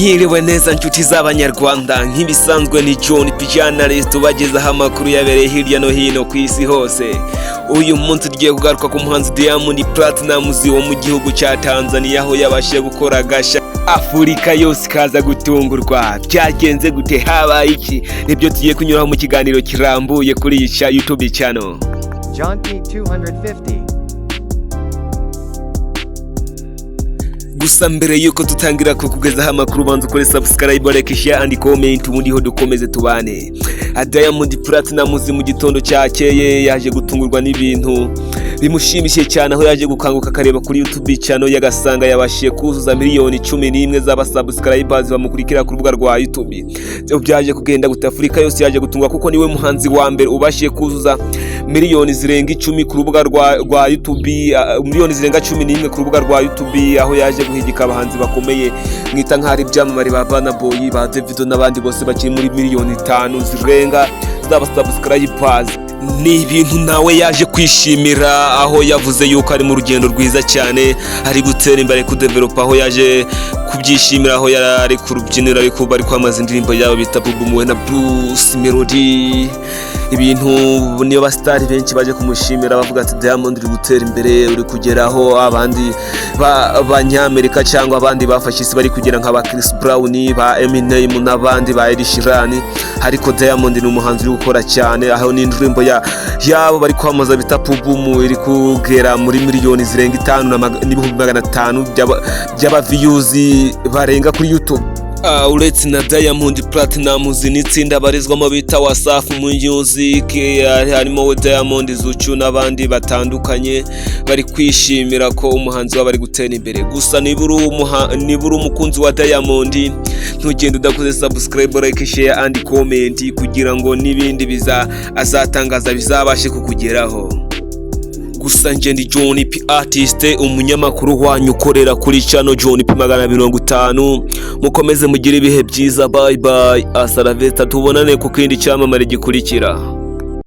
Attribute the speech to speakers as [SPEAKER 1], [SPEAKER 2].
[SPEAKER 1] Mwiriwe neza nshuti z'abanyarwanda, nk'ibisanzwe ni John Journalist ubagezaho amakuru yabereye hirya no hino ku isi hose. Uyu munsi tugiye kugaruka ku muhanzi Platnumz wo mu gihugu cya Tanzania, aho yabashije gukora gasha Afurika yose kaza gutungurwa. Byagenze gute, habaye iki? Nibyo tugiye kunyuraho mu kiganiro kirambuye kuri iyi YouTube channel.
[SPEAKER 2] John P 250.
[SPEAKER 1] Gusa mbere yuko tutangira kukugezaho amakuru, banza ukore subscribe, like, share and comment, ubundi ho dukomeze tubane. Platnumz mu gitondo cyakeye yaje gutungurwa n'ibintu bimushimishye cyane, aho yaje gukanguka akareba kuri YouTube channel yagasanga yabashiye kuzuza miliyoni 11 z'abasubscribers bamukurikira ku rubuga rwa YouTube. Byaje kugenda gute? Afurika yose yaje gutungwa kuko niwe muhanzi wa mbere ubashiye kuzuza miliyoni zirenga 10 ku rubuga rwa YouTube, miliyoni zirenga 11 ku rubuga rwa YouTube, aho yaje guhigika abahanzi bakomeye mwita nk'ari byamamare ba Bana Boy, ba Davido n'abandi bose bakiri muri miliyoni 5 zirenga z'abasubscribers. Ni ibintu nawe yaje kwishimira, aho yavuze yuko ari mu rugendo rwiza cyane, ari gutera imbere ku develop, aho yaje kubyishimira, aho yari ku rubyiniro ariko bari kwamaza indirimbo yabo bita Boom na Bruce Melody. Ibintu niyo basitari benshi baje kumushimira bavuga ati Diamond uri gutera imbere, uri kugeraho abandi b'Abanyamerika cyangwa abandi bafashe isi bari kugera nk'aba Chris Brown, ba Eminem n'abandi ba Ed Sheeran. Ariko Diamond ni umuhanzi uri gukora cyane, aho n'indirimbo yabo bari kwamaza bita Boom iri kugera muri miliyoni zirenga 5,500 by'aba views barenga kuri YouTube. Uretse na Platnumz n'itsinda barizwamo bita Wasafi Music, harimo Diamond, Zuchu n'abandi batandukanye bari kwishimira ko umuhanzi wabo ari gutera imbere. Gusa nibura umukunzi wa Diamond, ntugende udakoze subscribe, like, share and comment kugira ngo n'ibindi azatangaza bizabashe kukugeraho. Gusa nje ndi John P Artist, umunyamakuru wanyu ukorera kuri channel John P 250. Mukomeze mugire ibihe byiza, bye bye, asaraveta, tubonane ku kindi cyamamare gikurikira.